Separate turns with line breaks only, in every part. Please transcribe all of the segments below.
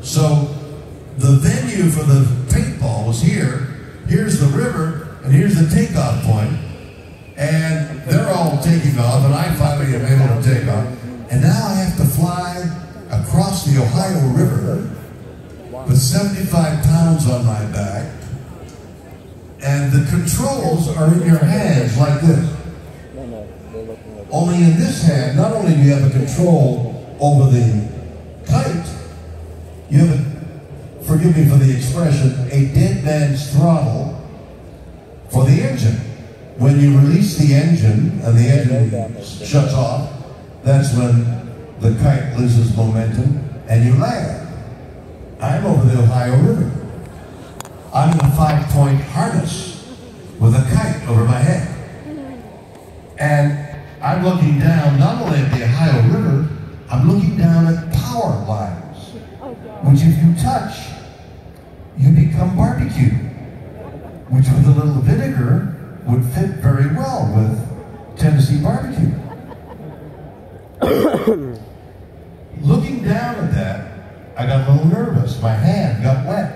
So the venue for the paintball was here. Here's the river, and here's the takeoff point. And they're all taking off, and I finally am able to take off. And now I have to fly across the Ohio River with 75 pounds on my back. And the controls are in your hands like this. Only in this hand, not only do you have a control over the kite, you have a, forgive me for the expression, a dead man's throttle for the engine. When you release the engine and the engine shuts off, that's when the kite loses momentum and you land. I'm over the Ohio River. I'm in a 5-point harness with a kite over my head. And I'm looking down not only at the Ohio River, I'm looking down at power lines, which if you touch, you become barbecue, which with a little vinegar would fit very well with Tennessee barbecue. Looking down at that, I got a little nervous. My hand got wet.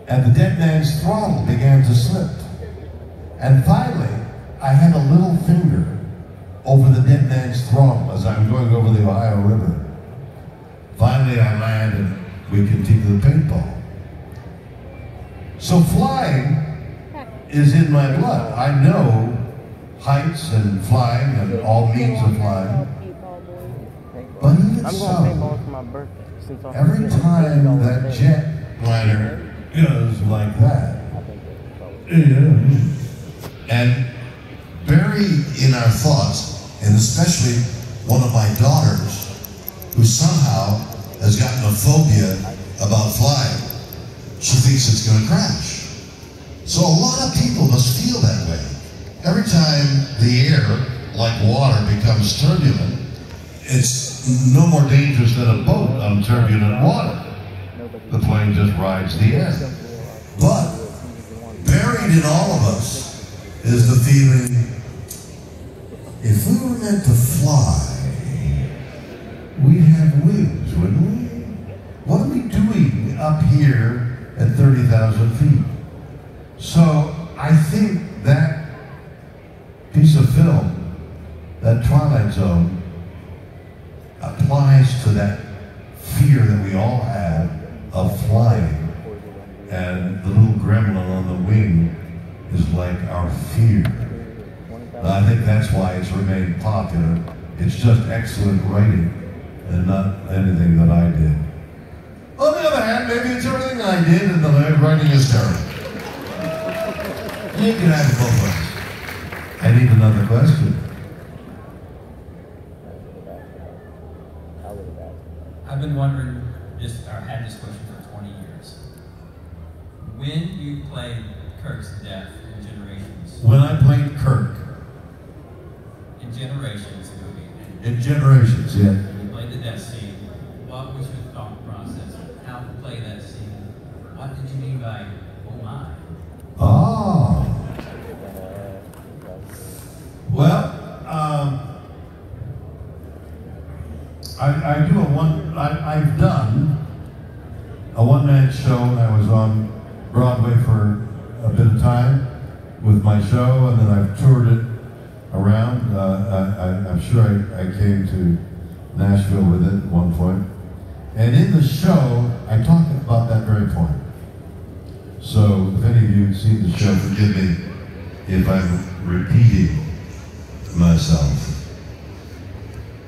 And the dead man's throttle began to slip. And finally, I had a little finger over the dead man's throttle as I'm going over the Ohio River. Finally, I land and we continue the paintball. So flying is in my blood. I know heights and flying and all means of flying. But even so, every time that jetliner goes like that, and buried in our thoughts, and especially one of my daughters, who somehow has gotten a phobia about flying, she thinks it's going to crash. So a lot of people must feel that way. Every time the air, like water, becomes turbulent, it's no more dangerous than a boat on turbulent water. The plane just rides the air. But buried in all of us is the feeling, if we were meant to fly, we'd have wings, wouldn't we? What are we doing up here at 30,000 feet? So I think that piece of film, that Twilight Zone, applies to that fear that we all have of flying. And the little gremlin on the wing is like our fear. I think that's why it's remained popular. It's just excellent writing and not anything that I did. On the other hand, maybe it's everything I did and the writing is terrible. You can have it both ways. I need another question.
I've been wondering, or had this question for 20 years. When you played Kirk's death in Generations?
When I played Kirk.
In Generations movie.
In Generations, yeah.
You played the death scene. What was your thought process? How to play that scene? What did you mean by, oh my?
Oh. Well, I've done a one-man show. I was on Broadway for a bit of time with my show, and then I've toured it around. I'm sure I came to Nashville with it at one point. And in the show, I talk about that very point. So if any of you have seen the show, forgive me if I'm repeating myself.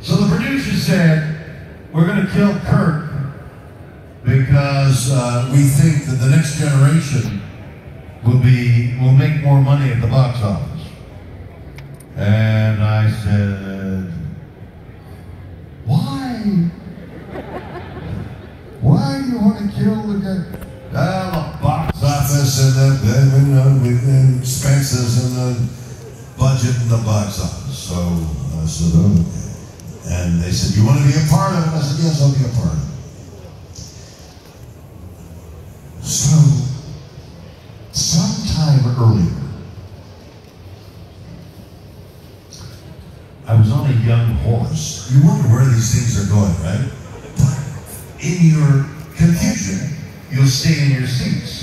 So the producer said, we're going to kill Kirk because we think that the next generation will make more money at the box office. And I said, why? Why do you want to kill the guy? The box office and the expenses and the budget and the box office. So I said, okay. And they said, you want to be a part of it? I said, yes, I'll be a part of it. So, sometime earlier, I was on a young horse. You wonder where these things are going, right? But in your confusion, you'll stay in your seats.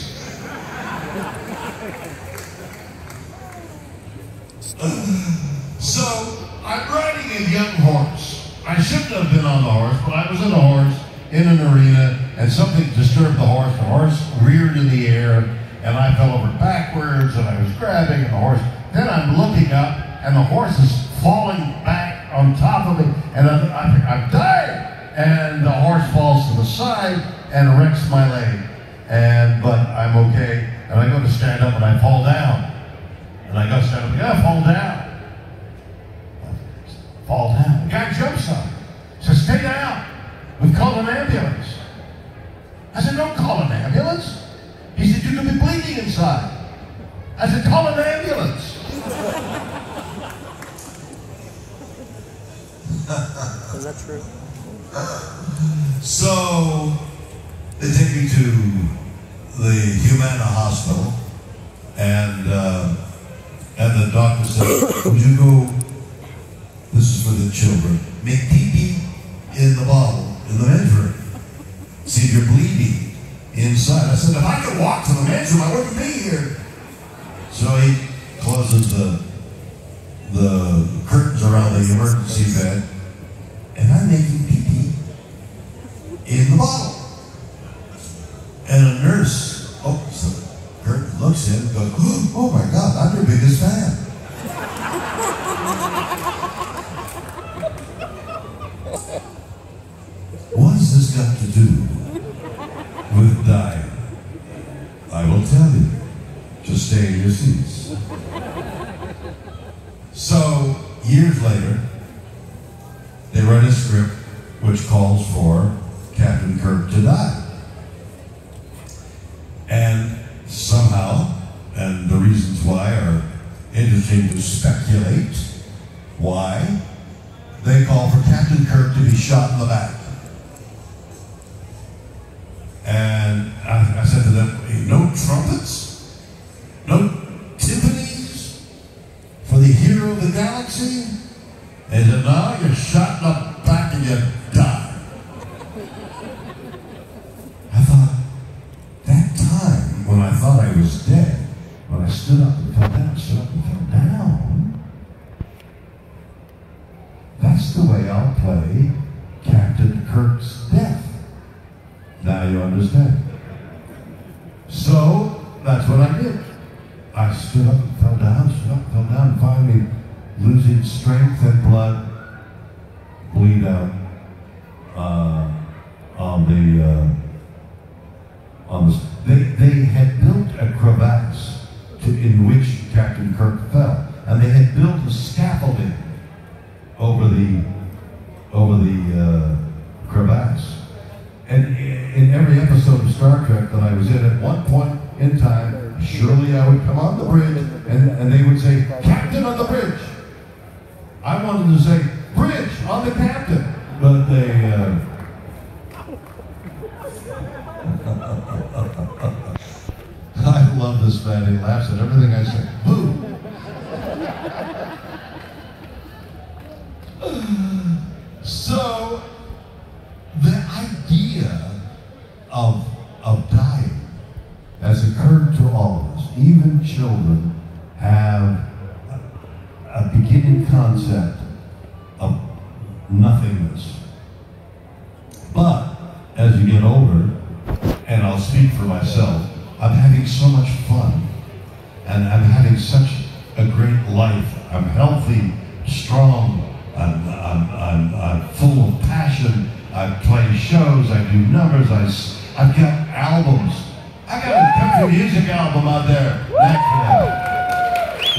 So, I'm riding a young horse. I shouldn't have been on the horse, but I was on a horse in an arena, and something disturbed the horse. The horse reared in the air, and I fell over backwards, and I was grabbing the horse. Then I'm looking up, and the horse is falling back on top of me, and I'm dying. And the horse falls to the side and wrecks my leg. But I'm okay, and I go to stand up, and I fall down. And I go stand up again, I fall down. Fall down. The guy jumps on me. Says, stay down. We've called an ambulance. I said, don't call an ambulance. He said, you could be bleeding inside. I said, call an ambulance.
Is that true?
So, they take me to the Humana hospital, and the doctor said, would you go, this is for the children, make pee-pee in the bottle, in the men's room. See if you're bleeding inside. I said, if I could walk to the men's room, I wouldn't be here. So he closes the curtains around the emergency bed, and I'm making pee-pee in the bottle. And a nurse opens the curtain, looks in, and goes, oh my God, I'm your biggest fan. What has this got to do with dying? I will tell you. Just stay in your seats. So, years later, they write a script which calls for Captain Kirk to die. And somehow, and the reasons why are interesting to speculate, why they call for Captain Kirk to be shot in the back. And I said to them, hey, no trumpets? No timpanis? For the hero of the galaxy? They said, no, you're shot in the back and you die. I thought, that time when I thought I was dead, when I stood up and fell down, stood up and fell down, that's the way I'll play Captain Kirk's death. Now you understand. So, that's what I did. I stood up and fell down, and finally losing strength and blood, bleed out they had built a crevasse in which Captain Kirk fell, and they had built a scaffolding over the crevasse. And in every episode of Star Trek that I was in, at one point in time, surely I would come on the bridge, and they would say, Captain on the bridge. I wanted to say, bridge on the captain. But they... I love this man. He laughs at everything I say. Boo! So, the idea of dying has occurred to all of us. Even children have a beginning concept of nothingness. But as you get older, and I'll speak for myself, I'm having so much fun, and I'm having such a great life. I'm healthy, strong, I'm full of passion. I play shows, I do numbers, I've got albums. I got a country music album out there, actually.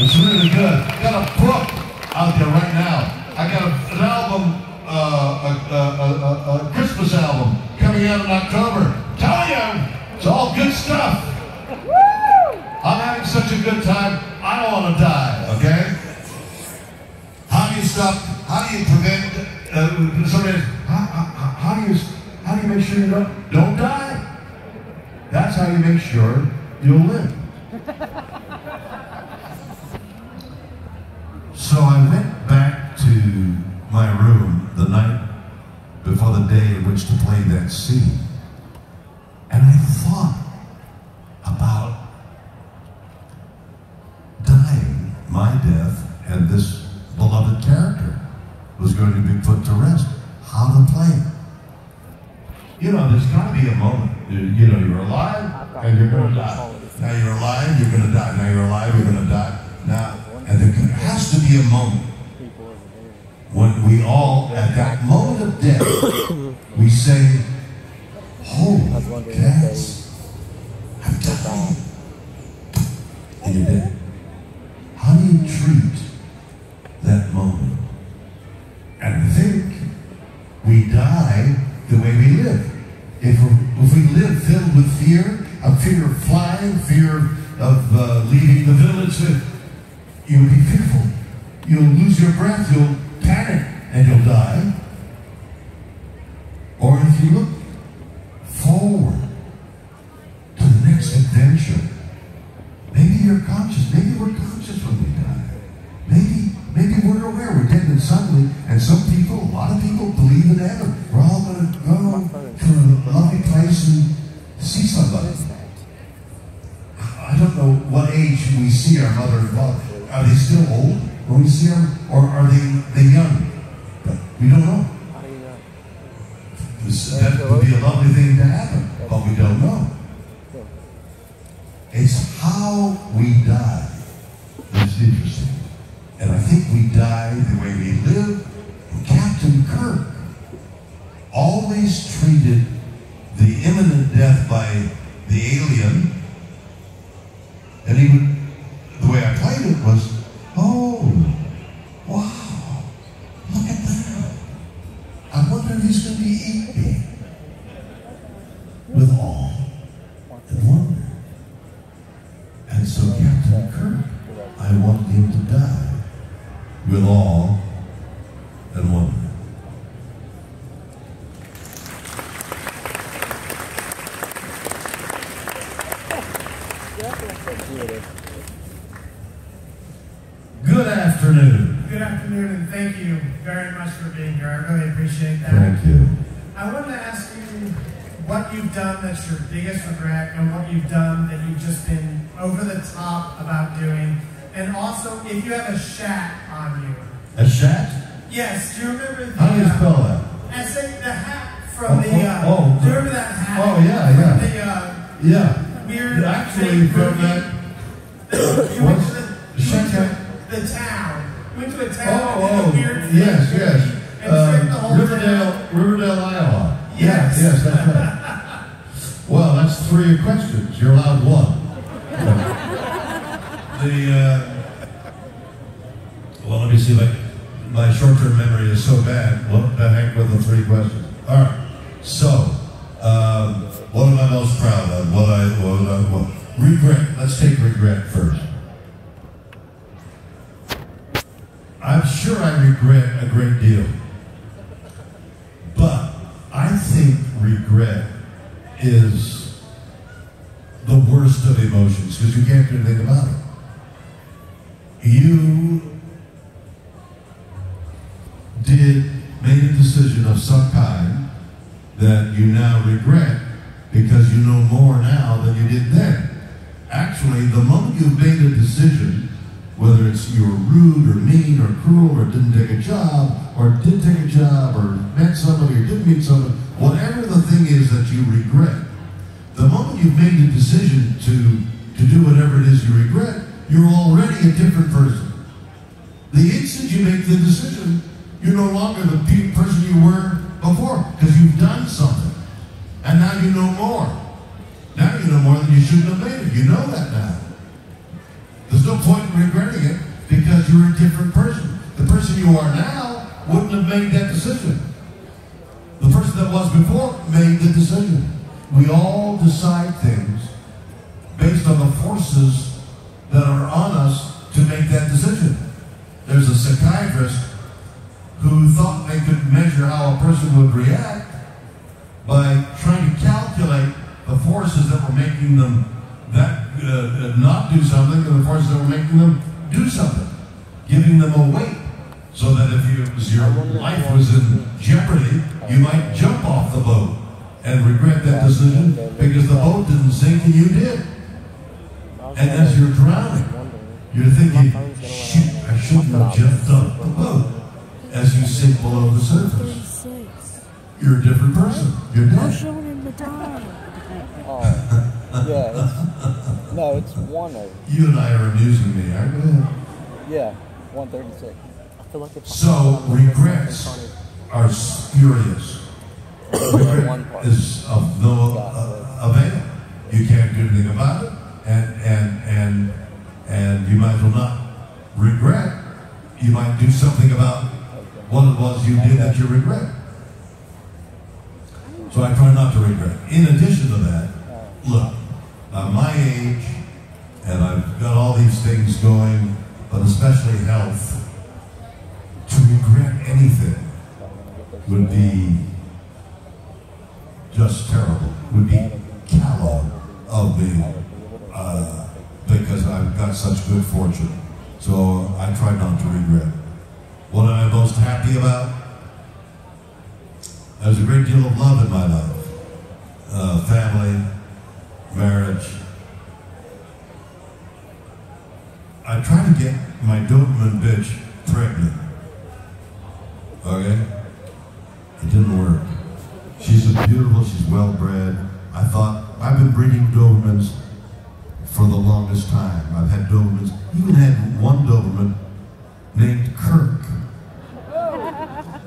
It's really good. I got a book out there right now. I got an album, a Christmas album coming out in October. Tell you, it's all good stuff. I'm having such a good time, I don't want to die, okay? How do you stop, how do you prevent, somebody, how do you make sure you don't die? That's how you make sure you'll live. So I went back to my room the night before the day in which to play that scene. You know, there's got to be a moment. You know, you're alive and you're going to die. Now you're alive, you're going to die. Now you're alive, you're going to die. Now, and there has to be a moment when we all, at that moment of death, we say, "Holy cats, I've died." And you're dead. How do you treat that moment? And I think we die the way we live. If we live filled with fear, a fear of flying, fear of leaving the village, you'll be fearful. You'll lose your breath, you'll panic, and you'll die. Or if you look forward to the next adventure, maybe you're conscious, maybe we're conscious when we die. Maybe we're aware we're dead and suddenly, and some people, a lot of people believe in heaven. We're all going to go to a lovely place and see somebody. I don't know what age we see our mother and father. Are they still old when we see them, or are they young? But we don't know. That would be a lovely thing to happen, but we don't know. It's how we die that's interesting. And I think we die the way we live. And Captain Kirk always treated the imminent death by the alien, and he would, the way I played it was, "Oh, wow, look at that. I wonder if he's going to eat me." With awe and wonder. And so Captain Kirk, I want him to die with awe and wonder. Good afternoon.
Good afternoon, and thank you very much for being here. I really appreciate that.
Thank you.
I wanted to ask you what you've done that's your biggest regret, and what you've done that you've just been over the top about doing, and also if you have a shat on you.
A shat?
Yes. Do you remember the?
How do you spell that?
I say the hat from the. Do you remember that hat?
Oh yeah.
From the
yeah.
weird.
Actually, from that.
You went to the town. You went to a town in a weird.
Yes.
And tricked the whole
Riverdale, Iowa.
Yes.
Yes, that's right. Well, that's 3 questions. You're allowed 1. Well, let me see if my short-term memory is so bad. What the heck with the 3 questions? All right. So, what am I most proud of? What regret. Let's take regret first. I'm sure I regret a great deal. But I think regret is the worst of emotions because you can't do anything about it. You made a decision of some kind that you now regret because you know more now than you did then. Actually, the moment you've made a decision, whether it's you were rude or mean or cruel or didn't take a job or did take a job or met somebody or didn't meet somebody, whatever the thing is that you regret, the moment you've made a decision to do whatever it is you regret, you're already a different person. The instant you make the decision, you're no longer the person you were before because you've done something. And now you know more. Now you know more than you shouldn't have made it. You know that now. There's no point in regretting it because you're a different person. The person you are now wouldn't have made that decision. The person that was before made the decision. We all decide things based on the forces that are on us to make that decision. There's a psychiatrist who thought they could measure how a person would react by trying to calculate the forces that were making them not do something and the forces that were making them do something, giving them a weight, so that if your life was in jeopardy, you might jump off the boat and regret that decision because the boat didn't sink and you did. And as you're drowning, you're thinking, shoot, I shouldn't have jumped off the boat as you sink below the surface. you're a different person. You're
I'm
dead.
showing him the time.
Oh, yeah, it's 1:00.
You and I are amusing me, aren't we?
Yeah, 1:36.
I feel like if
So regrets are spurious. Regret is of no avail. You can't do anything about it, and you might as well not regret. You might do something about what it was you did that you regret. So I try not to regret. In addition to that, look, I'm my age, and I've got all these things going, but especially health. To regret anything would be just terrible. Would be callow of me, because I've got such good fortune. So I try not to regret. What am I most happy about? There's a great deal of love in my life. Family, marriage. I tried to get my Doberman bitch pregnant. Okay? It didn't work. She's beautiful, she's well-bred. I thought, I've been breeding Dobermans for the longest time. I've had Dobermans, even had one Doberman named Kirk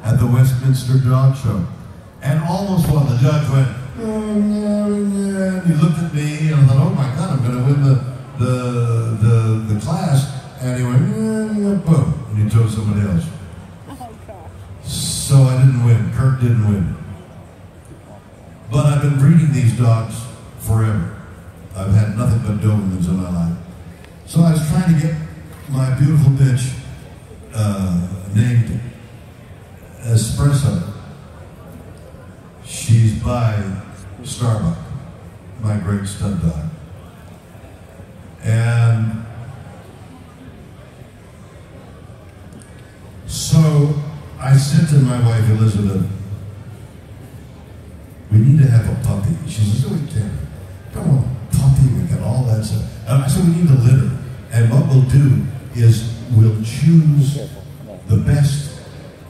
at the Westminster Dog Show. And almost while the judge went, and he looked at me and I thought, oh my God, I'm going to win the class. And he went, boom, and he chose somebody else. So I didn't win. Kirk didn't win. But I've been breeding these dogs forever. I've had nothing but Dobermans in my life. So I was trying to get my beautiful bitch named Espresso. She's by Starbuck, my great stud dog. And so I said to my wife, Elizabeth, we need to have a puppy. She says, oh, we can't. Don't want a puppy, we got all that stuff. And I said, we need a litter. And what we'll do is we'll choose the best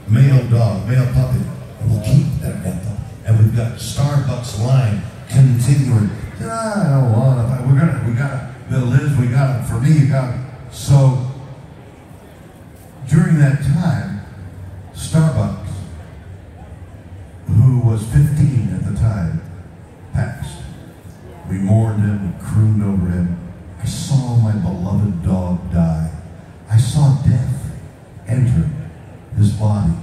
male dog, male puppy, and we'll keep that puppy. And we've got Starbucks line continuing. I don't want to. We got it. Liz, we got it. For me, you got it. So during that time, Starbucks, who was 15 at the time, passed. We mourned him, we crooned over him. I saw my beloved dog die. I saw death enter his body.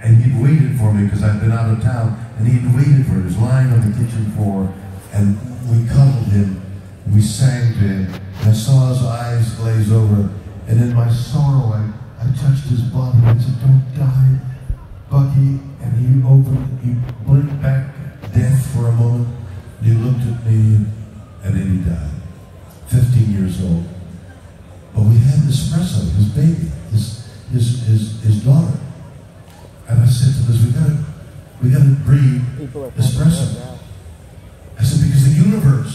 And he'd waited for me because I'd been out of town, and he'd waited for me. He was lying on the kitchen floor, and we cuddled him, and we sang to him. And I saw his eyes glaze over, and in my sorrow, I touched his body and said, don't die, Bucky. And he blinked back death for a moment, and he looked at me, and then he died. 15 years old. But we had Espresso, his baby, his daughter. And I said to Liz, we gotta breed Espresso. I said, because the universe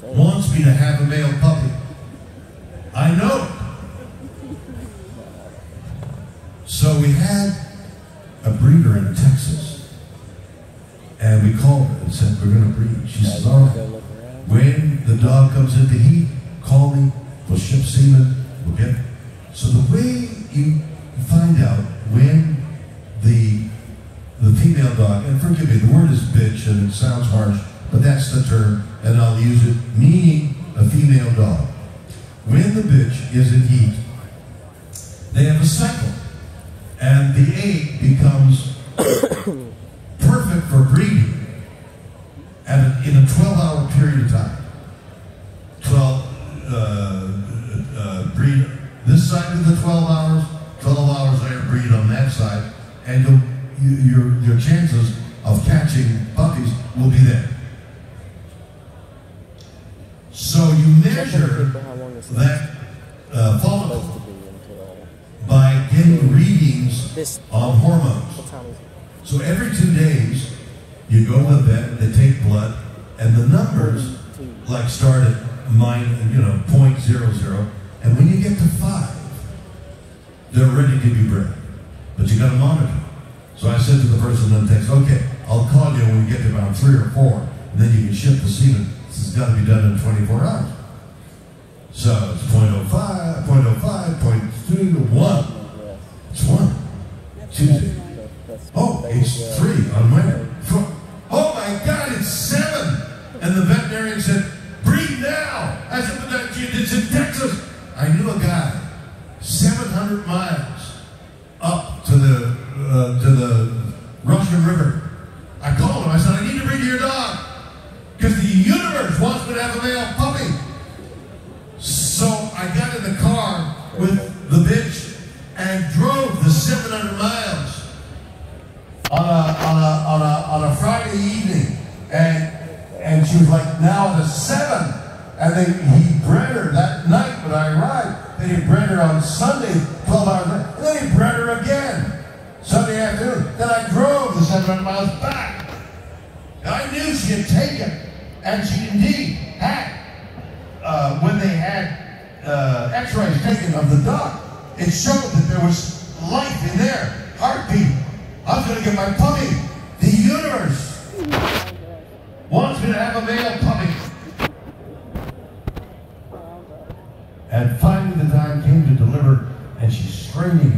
wants me to have a male puppy. I know. So we had a breeder in Texas, and we called her and said, we're gonna breed. She says, all right, when the dog comes into heat, call me, we'll ship semen, we'll get. So the way you find out when the female dog, and forgive me, the word is bitch and it sounds harsh, but that's the term, and I'll use it, meaning a female dog. When the bitch is in heat, they have a cycle, and the egg becomes perfect for breeding in a 12-hour period of time. 12 breed this side of the 12 hours, 12 hours later breed on that side, and your chances of catching puppies will be there. So you measure that follicle by getting readings on hormones. So every 2 days, you go to the vet, they take blood, and the numbers like start at .00, and when you get to 5, they're ready to be bred. But you got to monitor. So I said to the person on the text, okay, I'll call you when we get to around 3 or 4, and then you can ship the semen. This has got to be done in 24 hours. So it's 0.05, 0.05, 0.2, 1. It's 1. Tuesday. Oh, it's 3 on Wednesday. Oh my God, it's 7. And the veterinarian said, breathe now. I said, but it's in Texas. I knew a guy, 700 miles up to the Russian River. I called him. I said, I need to bring your dog because the universe wants me to have a male puppy. So I got in the car with the bitch and drove the 700 miles on a Friday evening, and she was like, now at 7, and he bred her that night when I arrived. Then he bred her on Sunday, 12 hours later, and then he bred her again Sunday afternoon. Then I drove the 700 miles back. And I knew she had taken, and she indeed had. When they had x-rays taken of the dog, it showed that there was life in there, heartbeat. I was going to get my puppy. The universe wants me to have a male puppy. And finally the time came to deliver, and she's straining,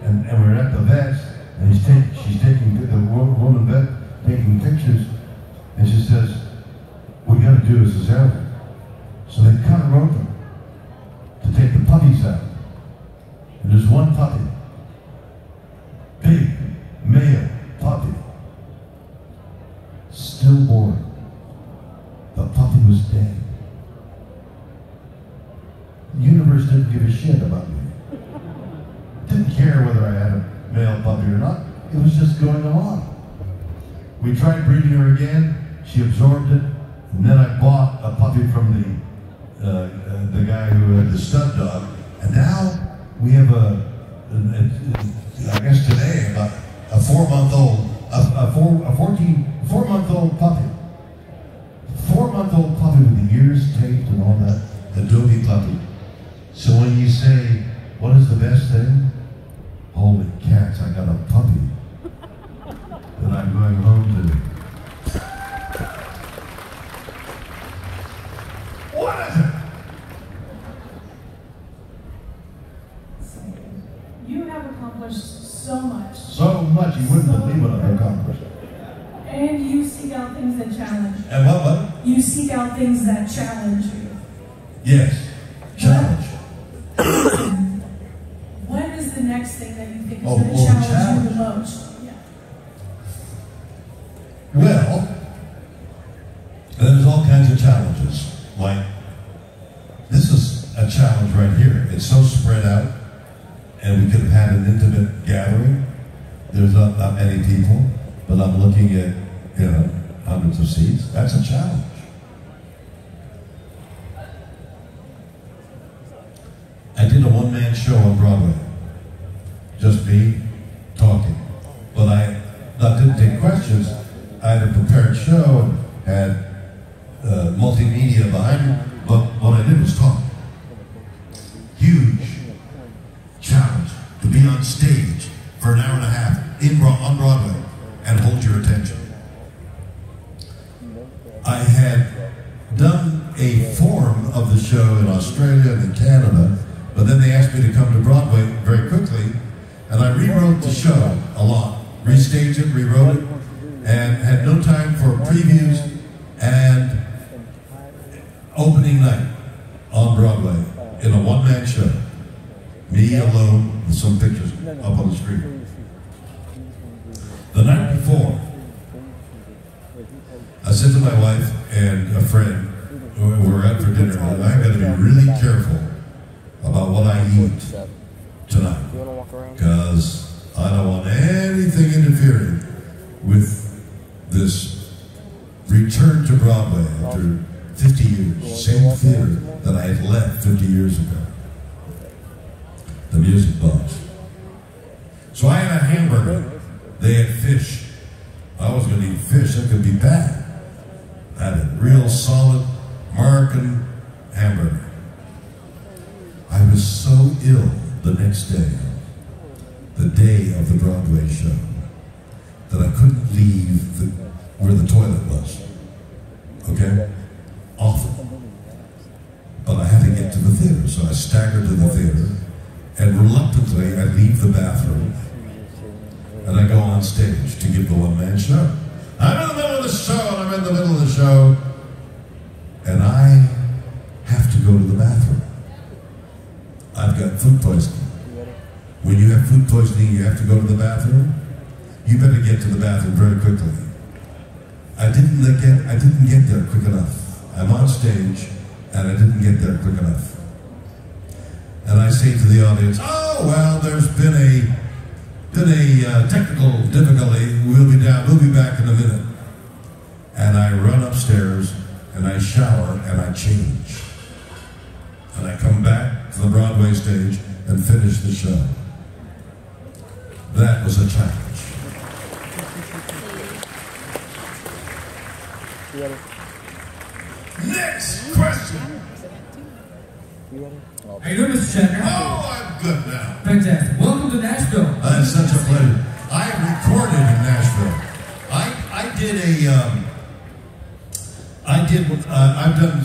and we're at the vet, and she's taking, the woman vet taking pictures, and she says, we got to do a cesarean. So they cut her open to take the puppies out. And there's one puppy. Big, male puppy. Stillborn. The puppy was dead. The universe didn't give a shit about me. Didn't care whether I had a male puppy or not. It was just going along. We tried breeding her again. She absorbed it. And then I bought a puppy from the guy who had the stud dog. And now we have I guess today, about a 4-month-old, a 4-month-old puppy. 4-month-old puppy with the ears taped and all that. Adobe puppy. So when you say, what is the best thing? Holy cats, I got a puppy that I'm going home to. What is it?
You have accomplished so much.
So much, you wouldn't believe what I've accomplished.
And you seek out things that challenge.
And what?
You seek out things that challenge you.
Yes, challenge.
What is the next thing that you think is
Oh,
going to
well,
challenge
challenge.
you the most? Yeah.
Well, there's all kinds of challenges. Like, this is a challenge right here. It's so spread out, and we could have had an intimate gathering. There's not many people, but I'm looking at, hundreds of seats. That's a challenge. I did a one-man show on Broadway. Just me talking. But I didn't take questions. I had a prepared show and had multimedia behind me. But what I did was talk. Huge challenge to be on stage for an hour and a half on Broadway and hold your attention. I had done a form of the show in Australia and in Canada, but then they asked me to come to Broadway very quickly, and I rewrote the show a lot, restaged it, rewrote it, and had no time for previews and opening night on Broadway in a one-man show. Me alone with some pictures up on the screen. The night before, I said to my wife and a friend, we were out for dinner, and I got to be really careful about what I eat tonight, because I don't want anything interfering with this return to Broadway after 50 years, same theater that I had left 50 years ago, the Music Box. So I had a hamburger. They had fish. I was going to eat fish. That could be bad. I had a real solid American hamburger. I was so ill the next day. the day of the Broadway show that I couldn't leave where the toilet was. Okay? Awful. But I had to get to the theater, so I staggered to the theater, and reluctantly I leave the bathroom, and I go on stage to give the one-man show. I'm in the middle of the show, and I'm in the middle of the show, and I have to go to the bathroom. I've got food poisoning. When you have food poisoning, you have to go to the bathroom. You better get to the bathroom very quickly. I didn't get there quick enough. I'm on stage, and I didn't get there quick enough. And I say to the audience, "Oh well, there's been a technical difficulty. We'll be back in a minute." And I run upstairs, and I shower, and I change, and I come back to the Broadway stage and finish the show. That was a challenge. Next question.
How you doing, Mr. Shatner?
Oh, I'm good now.
Fantastic. Welcome to Nashville.
It's such a pleasure. I recorded in Nashville. I've done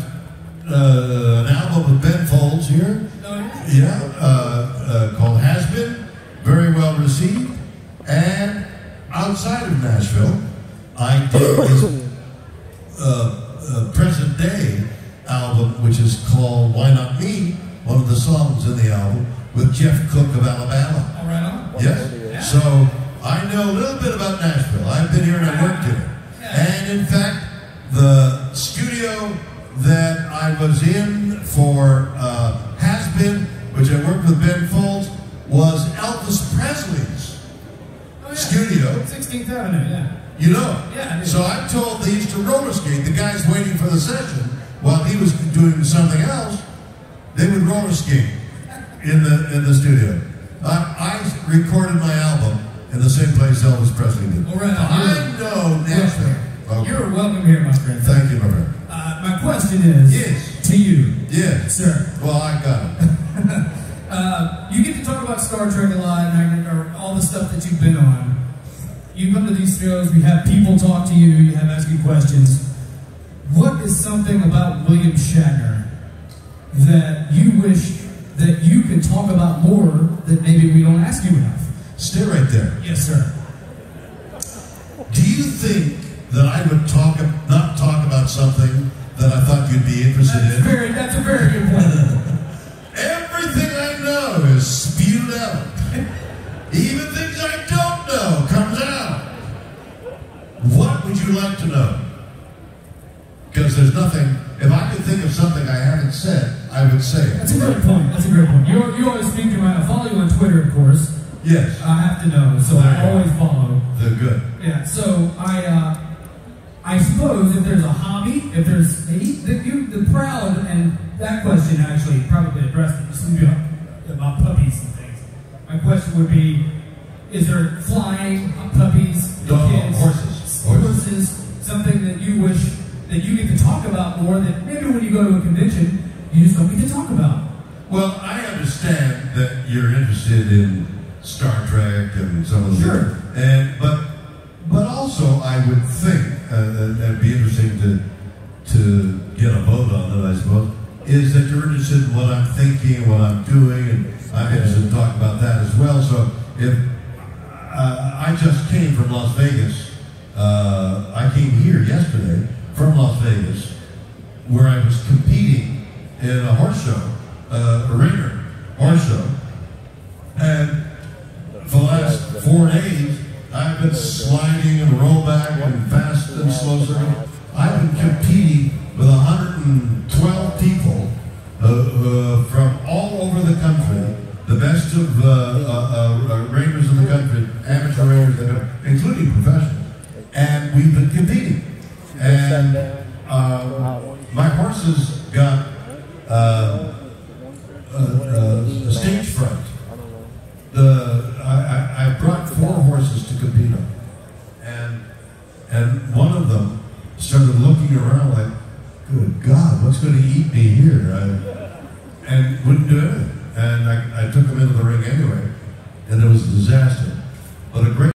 an album with Ben Folds here. Called Has Been, very well received. And outside of Nashville, I did this present day album, which is called Why Not Me, one of the songs in the album, with Jeff Cook of Alabama.
All right on.
Yes.
Yeah.
So I know a little bit about Nashville. I've been here and I worked in it. And in fact, the studio that I was in for Has Been, which I worked with Ben Folds, was Elvis Presley's studio.
16th Avenue, yeah.
You know it.
Yeah, I do.
So I'm told they used to roller skate. The guys waiting for the session while he was doing something else, they would roller skate in the studio. I recorded my album in the same place Elvis Presley did.
All right,
I know Nashville. Okay.
You're welcome here, my friend.
Thank you, my friend.
My question is to you.
Yes.
Sir.
Well, I got it.
You get to talk about Star Trek a lot, or all the stuff that you've been on. You come to these shows, we have people talk to you, you have ask you questions. What is something about William Shatner that you wish that you could talk about more that maybe we don't ask you enough?
Stay right there.
Yes, sir.
Do you think that I would not talk about something that I thought you'd be interested in?
That's a very good point.
Everything I know is spewed out. Even things I don't know comes out. What would you like to know? Because there's nothing, if I could think of something I haven't said, I would say it.
That's a great point. That's a great point. You always speak your mind. I follow you on Twitter, of course.
Yes.
I have to know, so I always follow.
They're good.
Yeah, so I suppose if there's a hobby, if there's the proud, and that question actually probably addressed it, just about puppies and things. My question would be, is there flying, puppies, kids, horses, something that you wish that you get to talk about more that maybe when you go to a convention, you just don't get to talk about?
Well, I understand that you're interested in Star Trek and some of the but also I would think that'd be interesting to get a vote on it, I suppose, is that you're interested in what I'm thinking, what I'm doing, and I'm interested in talking about that as well. So if I just came from Las Vegas, I came here yesterday from Las Vegas, where I was competing in a horse show, a ringer horse show, and for the last 4 days, I've been sliding and rollback and fast and slow circuit. I've been competing with 112 people from all over the country, the best of ringers in the country, amateur ringers, including professionals, and we've been competing. And my horses got a stage fright. I brought 4 horses to compete on, and one of them started looking around like, good God, what's going to eat me here? And wouldn't do anything. And I took him into the ring anyway, and it was a disaster. But a great